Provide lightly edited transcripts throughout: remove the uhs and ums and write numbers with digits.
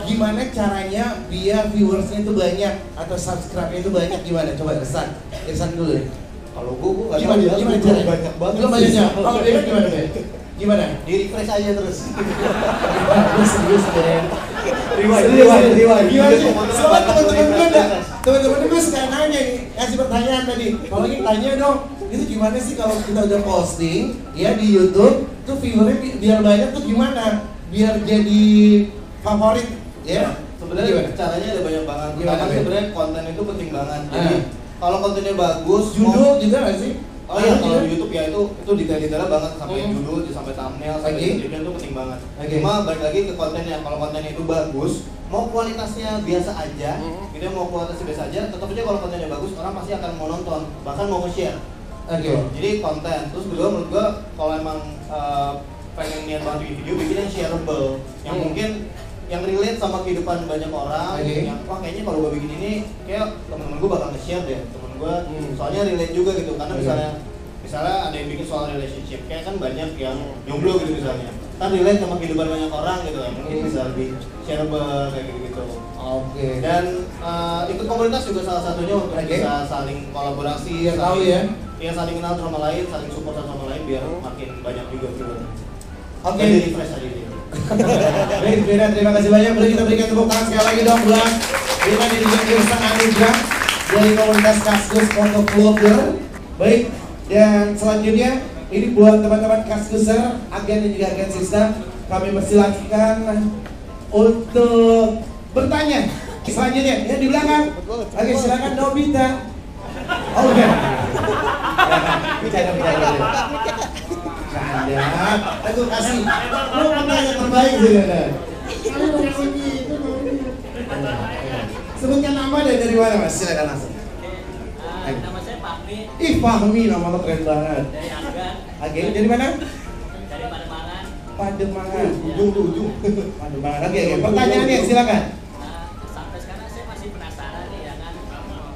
Gimana caranya biar viewersnya itu banyak atau subscribe-nya itu banyak, gimana? Coba Irsan dulu ya. Kalau gue nggak Gimana caranya? banyak banget. Belum banyaknya. Kalau dia gimana deh? Gimana? Di refresh aja terus. Serius deh. Rewind. Gimana sih? Soalnya teman-teman gue suka nanya nih, kasih pertanyaan tadi. Kalau ingin tanya dong, itu gimana sih kalau kita udah posting ya di YouTube, tuh viewernya biar banyak tuh gimana? Biar jadi favorit ya? Sebenarnya caranya ada banyak banget. Karena sebenarnya konten itu penting banget. Jadi kalau kontennya bagus, judul juga nggak sih? Oh iya, kalau di YouTube ya itu detail-detailnya banget, sampai judul, sampai thumbnail, sampai description itu penting banget. Cuma balik lagi ke kontennya, kalau kontennya itu bagus, mau kualitasnya biasa aja, gitu mau kualitasnya biasa aja, tetap aja kalau kontennya bagus orang pasti akan mau nonton, bahkan mau nge-share. Jadi konten, terus kedua menurut gua kalau emang pengen niat banget bikin video, bikin yang shareable, yang mungkin yang relate sama kehidupan banyak orang, yang wah kayaknya kalau gua bikin ini kayak temen-temen gua bakal nge-share deh, temen gua soalnya relate juga gitu, karena misalnya ada yang bikin soal relationship, kayak kan banyak yang jomblo gitu misalnya, kan relate sama kehidupan banyak orang gitu, mungkin bisa lebih shareable kayak gitu. Dan ikut komunitas juga salah satunya untuk bisa saling kolaborasi, saling kenal sama lain, saling support sama lain biar makin banyak juga gitu. Jadi refresh aja gitu. Baik, Beda, terima kasih banyak. Boleh kita berikan tepuk tangan sekali lagi dong buat kita di Irsan Anugrah dari komunitas Kaskus Foto Vlogger. Baik, dan selanjutnya ini buat teman-teman Kaskuser, agen dan juga agen sistem, kami persilakan untuk bertanya. Selanjutnya ya di belakang. Oke, silakan Nobita. Oh bukan. Bercanda. Aku kasih. Lu pertanyaan terbaik sih ada. Sebutkan nama dan dari mana Mas? Silakan langsung. Nama saya Fahmi. Ih Fahmi, nama lo keren banget. Dari Agan. Agen dari mana? Dari Pademangan. Pademangan. Ujung. Pademangan. Oke, pertanyaannya silakan. Sampai sekarang saya masih penasaran nih ya kan.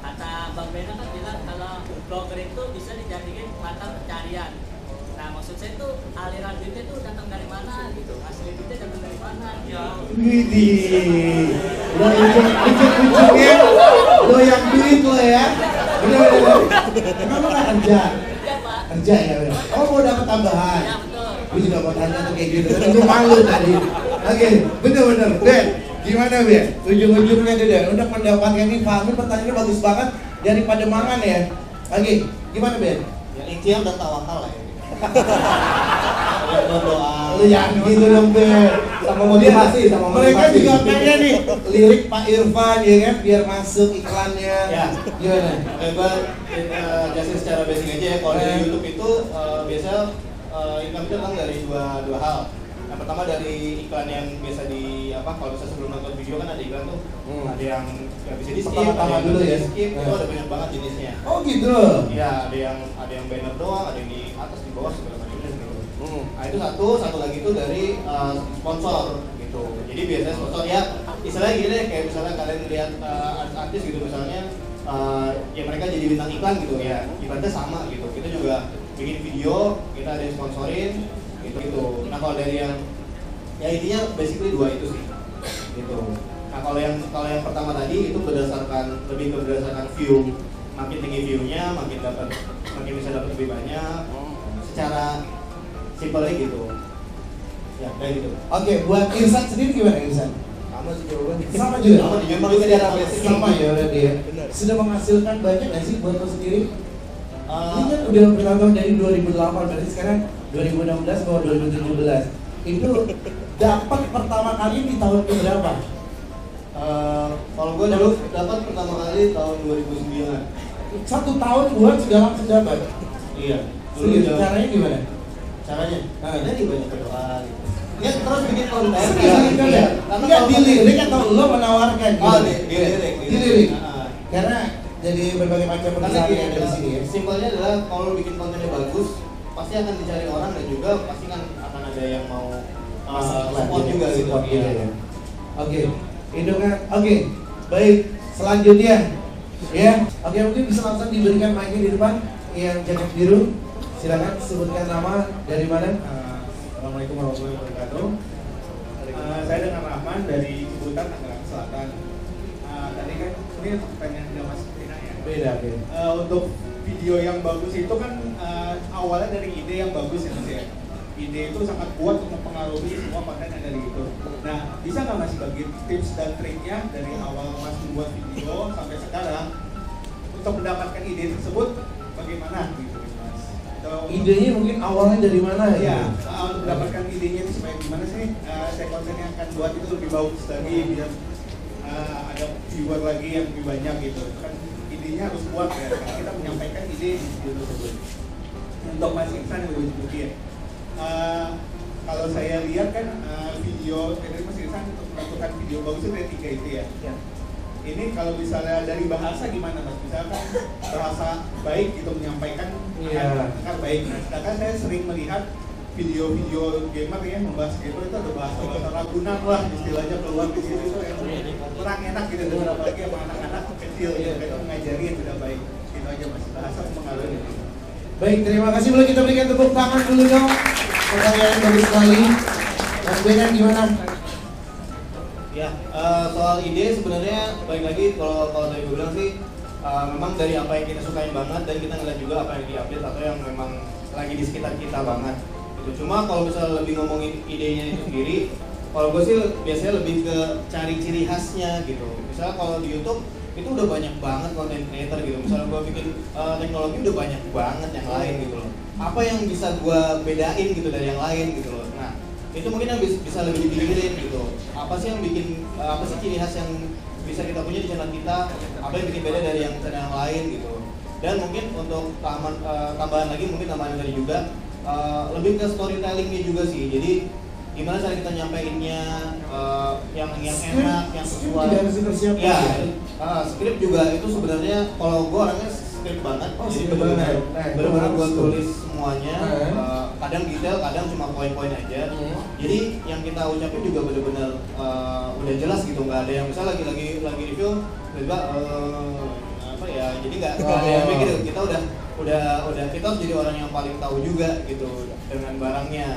Kata Bang Bena kan bilang kalau blogger itu bisa dijadikan mata pencarian. Nah maksud saya tuh aliran duitnya tuh datang dari mana gitu, asli duitnya datang dari mana gitu. Widih, lo ujung-ujungnya doyan duit lo ya. Bener. Emang lo gak kerja? Iya Pak. Kerja ya udah. Oh mau dapat tambahan. Ya betul. Gue juga mau tanya tuh kayak gitu, tapi gue malu tadi. Oke, bener. Ben, gimana Ben? Ujung-ujungnya tuh Ben, untuk mendapatkan ini Fahmi pertanyaannya bagus banget dari Pademangan ya. Oke, gimana Ben? Ya intinya udah tawakal lah ya. Berdoa. Lu yang gitu dong Ben. Sama motivasi, Mereka juga pengen nih lirik Pak Irfan ya kan, biar masuk iklannya. Ya. Gimana? Jelasin secara basic aja ya. Kalau di YouTube itu biasanya income itu datang dari dua hal. Yang pertama dari iklan yang biasa kalau bisa sebelum nonton video kan ada iklan tuh. Ada yang bisa di skip, Pertama dulu ya. Skip, itu ada banyak banget jenisnya. Oh gitu. Iya, ada yang banner doang, ada yang di atas, di bawah segala macam gitu. Nah itu satu lagi itu dari sponsor gitu. Jadi biasanya sponsor ya istilahnya gini deh, kayak misalnya kalian lihat artis gitu misalnya, ya mereka jadi bintang iklan gitu ya, ibaratnya sama gitu. Kita juga bikin video, kita ada yang sponsorin gitu. Nah kalau dari yang ya intinya basically dua itu sih gitu. Nah kalau yang pertama tadi itu lebih berdasarkan view, makin tinggi viewnya makin bisa dapat lebih banyak secara simpelnya gitu ya kayak gitu. Oke, buat Irsan sendiri gimana Irsan? Sama sih jawabannya. Sama juga. Sama ya berarti ya. Sudah menghasilkan banyak nggak sih buat lo sendiri? Ini kan udah bertahun dari 2008, berarti sekarang 2016 ke 2017. Itu dapat pertama kali di tahun berapa? Kalau gue dulu dapat pertama kali tahun 2009. 1 tahun buat sudah langsung dapat. Iya. Caranya gimana? Caranya? Kita nih banyak berdoa gitu. Ya terus bikin konten. Karena nggak dilirik atau lo menawarkan? Oh dilirik. Karena jadi berbagai macam perusahaan yang ada di sini ya. Simpelnya adalah kalau bikin kontennya bagus, pasti akan dicari orang dan juga pasti kan akan ada yang mau support juga gitu. Ya. Oke, itu kan. Oke, baik. Selanjutnya, ya. Oke, mungkin bisa langsung diberikan mic di depan yang jaket biru. Silakan sebutkan nama dari mana. Assalamualaikum warahmatullahi wabarakatuh. Saya dengan Rahman dari Ciputat, Tangerang Selatan. Tadi kan ini pertanyaan dari Mas Rina ya. Beda. Untuk video yang bagus itu kan awalnya dari ide yang bagus ya Mas ya. Ide itu sangat kuat untuk mempengaruhi semua konten yang dari itu. Nah, bisa nggak Mas bagi tips dan triknya dari awal Mas membuat video sampai sekarang untuk mendapatkan ide tersebut bagaimana gitu Mas? Idenya mungkin awalnya dari mana ya? ya? Untuk mendapatkan idenya itu supaya gimana sih saya konten yang akan buat itu lebih bagus lagi biar ada viewer lagi yang lebih banyak gitu. Kan idenya harus kuat ya, karena kita menyampaikan ide di video tersebut. Untuk Mas Iksan yang lebih tinggi ya. Kalau saya lihat kan video dari Mas Iksan untuk melakukan video bagus itu dari 3 itu ya. Ini kalau misalnya dari bahasa gimana Mas? Misalkan bahasa baik gitu menyampaikan akan baik. Nah, sedangkan saya sering melihat video-video gamer ya membahas itu ada bahasa ragunan lah istilahnya keluar di situ itu yang kurang enak gitu, apalagi sama anak-anak kecil ya, mereka mengajari yang tidak baik. Gitu aja Mas, bahasa mempengaruhi. Baik, terima kasih. Boleh kita berikan tepuk tangan dulu dong. Pertanyaan bagus sekali. Mas Benan gimana? Ya, soal ide sebenarnya baik lagi kalau tadi gue bilang sih memang dari apa yang kita sukain banget dan kita ngeliat juga apa yang diupdate atau yang memang lagi di sekitar kita banget. Gitu. Cuma kalau misalnya lebih ngomongin idenya itu sendiri, kalau gue sih biasanya lebih ke cari ciri khasnya gitu. Misalnya kalau di YouTube itu udah banyak banget konten creator gitu. Misalnya gue bikin teknologi udah banyak banget yang lain gitu loh. Apa yang bisa gue bedain gitu dari yang lain gitu loh. Nah, itu mungkin yang bisa lebih dipikirin gitu. Apa sih yang bikin, apa sih ciri khas yang bisa kita punya di channel kita, apa yang bikin beda dari yang channel yang lain gitu. Dan mungkin untuk tambahan lagi, mungkin tambahan dari juga lebih ke storytellingnya juga sih. Jadi gimana cara kita nyampeinnya yang enak, yang sesuai. Ya, skrip juga itu sebenarnya kalau gue orangnya skrip banget. Jadi benar-benar gue tulis semuanya. Kadang detail, kadang cuma poin-poin aja. Jadi yang kita ucapin juga benar-benar udah jelas gitu. Nggak ada yang misalnya lagi review tiba-tiba apa ya. Jadi nggak ada yang mikir. Kita udah kita harus jadi orang yang paling tahu juga gitu dengan barangnya.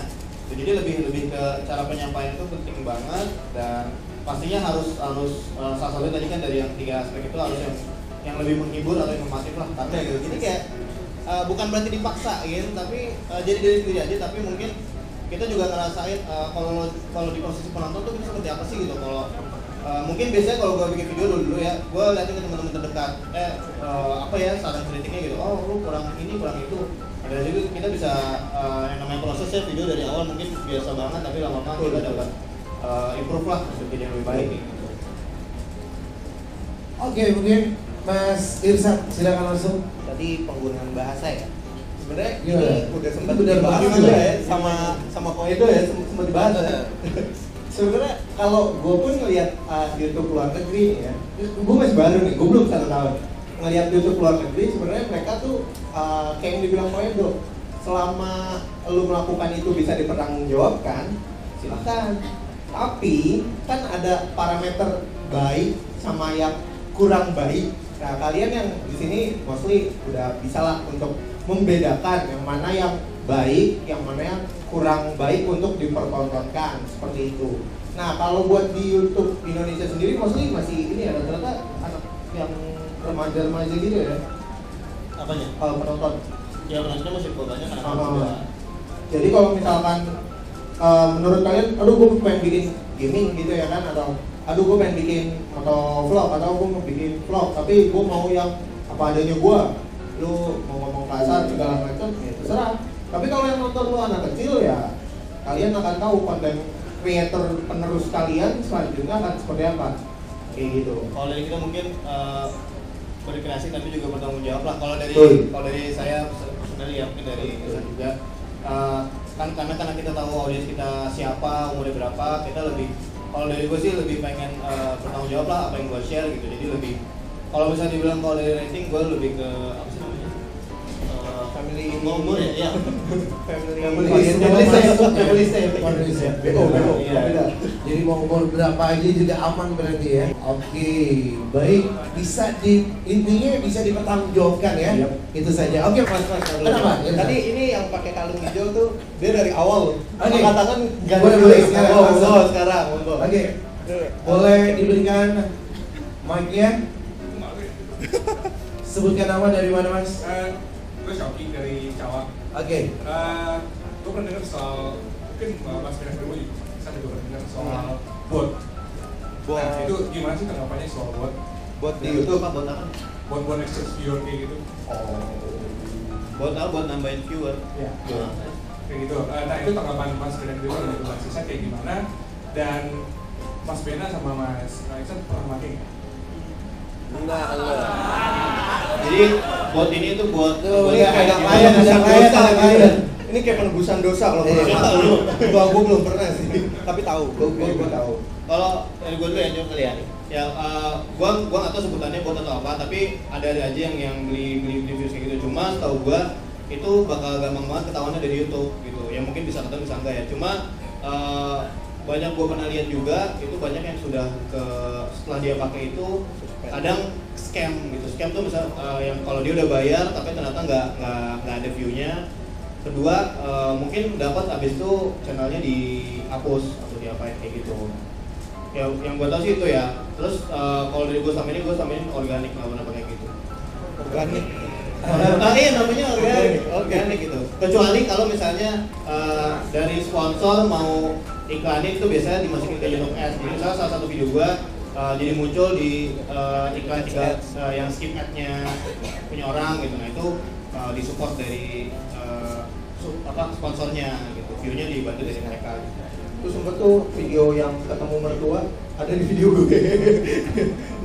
Jadi lebih ke cara penyampaian itu penting banget dan pastinya harus salah satu tadi kan dari yang 3 aspek itu harus yang lebih menghibur atau informatif lah karena gitu. Jadi kayak bukan berarti dipaksain tapi jadi diri sendiri aja, tapi mungkin kita juga ngerasain kalau di posisi penonton tuh kita seperti apa sih gitu. Kalau mungkin biasanya kalau gue bikin video dulu ya, gue liatin ke teman-teman terdekat apa ya saran kritiknya gitu, oh lu kurang ini kurang itu. Ada juga kita bisa yang namanya prosesnya video dari awal mungkin biasa banget tapi lama-lama kita dapat improve lah untuk jadi yang lebih baik gitu. Oke, mungkin Mas Irsa silakan langsung. Tadi penggunaan bahasa ya. Sebenarnya ini udah sempat dibahas juga ya sama Koedo ya, sempat dibahas ya. Sebenarnya kalau gue pun ngelihat YouTube luar negeri ya, gue masih baru nih, gue belum 1 tahun ngelihat YouTube luar negeri. Sebenarnya mereka tuh kayak yang dibilang Koedo, selama lu melakukan itu bisa dipertanggungjawabkan, silakan. Tapi kan ada parameter baik sama yang kurang baik. Nah, kalian yang di sini mostly udah bisa lah untuk membedakan yang mana yang baik, yang mana yang kurang baik untuk dipertontonkan seperti itu. Nah, kalau buat di YouTube Indonesia sendiri mostly masih ini ya, rata-rata anak yang remaja-remaja gitu ya. Apanya? Kalau penonton. Ya, penontonnya masih banyak anak-anak. Jadi kalau misalkan menurut kalian, aduh gue pengen bikin gaming gitu ya kan, atau aduh gue pengen bikin atau vlog, atau gue mau bikin vlog tapi gue mau yang apa adanya gue, lu mau ngomong kasar segala macam ya terserah. Tapi kalau yang nonton lu anak kecil ya kalian akan tahu konten creator penerus kalian selanjutnya akan seperti apa kayak gitu. Kalau dari kita mungkin berkreasi tapi juga bertanggung jawab lah. Kalau dari saya personally ya, mungkin dari Irsan juga kan karena kita tahu audiens kita siapa, umurnya berapa, kita lebih, kalau dari gue sih lebih pengen bertanggung jawab lah apa yang gue share gitu. Jadi lebih, kalau misalnya dibilang kalau dari rating gue lebih ke apa sih namanya, family umur ya, iya. Family save. Beda. Jadi mau umur berapa aja juga aman berarti ya. Oke, baik. Bisa intinya bisa dipertanggungjawabkan ya. Itu saja. Oke, Mas. Kenapa? Tadi ini yang pakai kalung hijau tuh dia dari awal. Oke. Katakan Boleh sekarang. sekarang. Oke. Boleh diberikan mic-nya? Sebutkan nama dari mana, Mas? Gue Shoki dari Cawang. Oke. Gue pernah dengar soal, mungkin Mas Benas dulu juga bisa juga pernah dengar soal bot. Nah, itu gimana sih tanggapannya soal bot? Buat di YouTube apa buat apa? Bot exchange viewer kayak gitu. Buat apa? Buat nambahin viewer. Ya. Kayak gitu. Nah, itu tanggapan Mas Benas dulu dan Mas Iksan kayak gimana? Dan Mas Bena sama Mas Iksan pernah pakai nggak? Enggak. Jadi bot ini tuh buat Ini kayak klien. Ini kayak penebusan dosa kalau Iya. gue belum pernah sih, tapi tahu. Gue tahu. Kalau dari gue dulu ya jawab kali ya. Ya, gue nggak tahu sebutannya bot atau apa, tapi ada aja yang beli views kayak gitu. Cuma tahu gue itu bakal gampang banget ketahuannya dari YouTube gitu. Ya mungkin bisa ketemu bisa enggak ya. Cuma banyak gue pernah lihat juga itu banyak yang sudah setelah dia pakai itu kadang scam gitu. Scam tuh misal yang kalau dia udah bayar tapi ternyata nggak ada view-nya. Kedua mungkin dapat abis itu channelnya dihapus atau diapain kayak gitu. Ya yang gue tahu sih itu ya. Terus kalau dari gue sama ini organik, nggak pernah pakai gitu. Organik. Iya namanya organik gitu. Kecuali kalau misalnya dari sponsor mau iklanin itu biasanya dimasukin ke YouTube Ads. Jadi misalnya salah satu video gue jadi muncul di iklan yang skip ad-nya punya orang gitu. Nah itu disupport dari sponsornya gitu. View-nya dibantu dari mereka. Terus sempet tuh video yang ketemu mertua ada di video gue.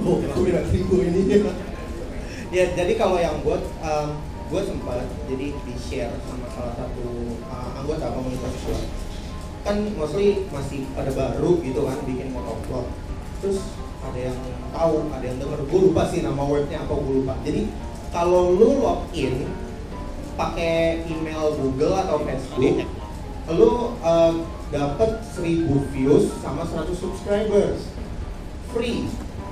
Oh, aku bilang gue ini. Ya, jadi kalau yang buat gue sempat jadi di share sama salah satu anggota komunitas gue. Kan mostly masih pada baru gitu kan bikin motovlog. Terus ada yang tahu, ada yang denger. Gue lupa sih nama webnya apa, gue lupa. Jadi kalau lu login pakai email Google atau Facebook, lu dapat 1000 views sama 100 subscribers free,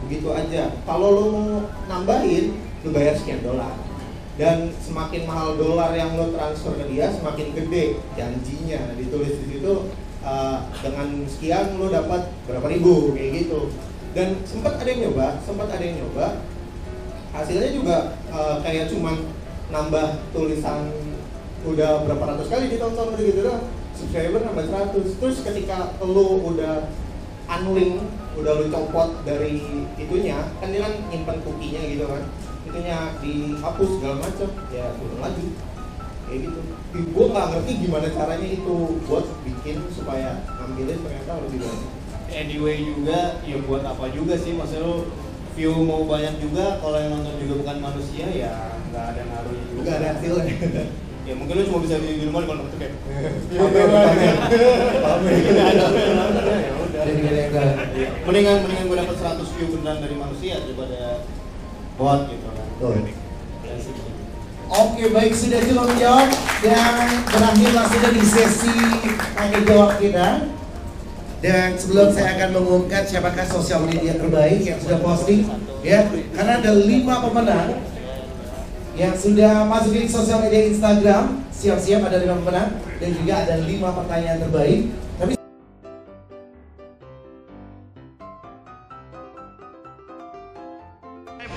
begitu aja. Kalau lu mau nambahin, lu bayar sekian dolar. Dan semakin mahal dolar yang lu transfer ke dia, semakin gede janjinya. Ditulis di situ dengan sekian lu dapat berapa ribu kayak gitu. Dan sempat ada yang nyoba, hasilnya juga kayak cuman nambah tulisan udah berapa ratus kali ditonton gitu doang, subscriber nambah 100. Terus ketika lu udah unlink, udah lu copot dari itunya, kan dia kan nyimpan cookie-nya gitu kan, itunya dihapus segala macam, ya turun lagi kayak gitu. Gue nggak ngerti gimana caranya itu buat bikin supaya ngambilin ternyata lebih banyak. Anyway juga, ya buat apa juga sih, maksudnya lu view mau banyak juga, kalau yang nonton juga bukan manusia ya nggak ada ngaruhnya juga. Nggak ada hasilnya. Ya mungkin lu cuma bisa di rumah kalau nonton kayak mendingan gue dapat 100 view beneran dari manusia daripada bot gitu kan. Oke, baik, sudah cukup menjawab dan berakhirlah sudah di sesi tanya jawab kita. Dan sebelum saya akan mengumumkan siapakah sosial media terbaik yang sudah posting, ya, karena ada 5 pemenang yang sudah masukin sosial media Instagram, siap-siap ada 5 pemenang dan juga ada 5 pertanyaan terbaik. Tapi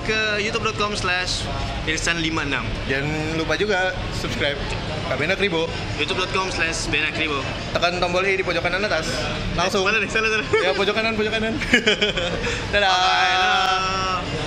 ke youtube.com/irsan56. Jangan lupa juga subscribe Bena Kribo. youtube.com/benakribo. Tekan tombol i di pojok kanan atas. Langsung. Mana nih? Salah. Ya pojok kanan. Dadah. Bye.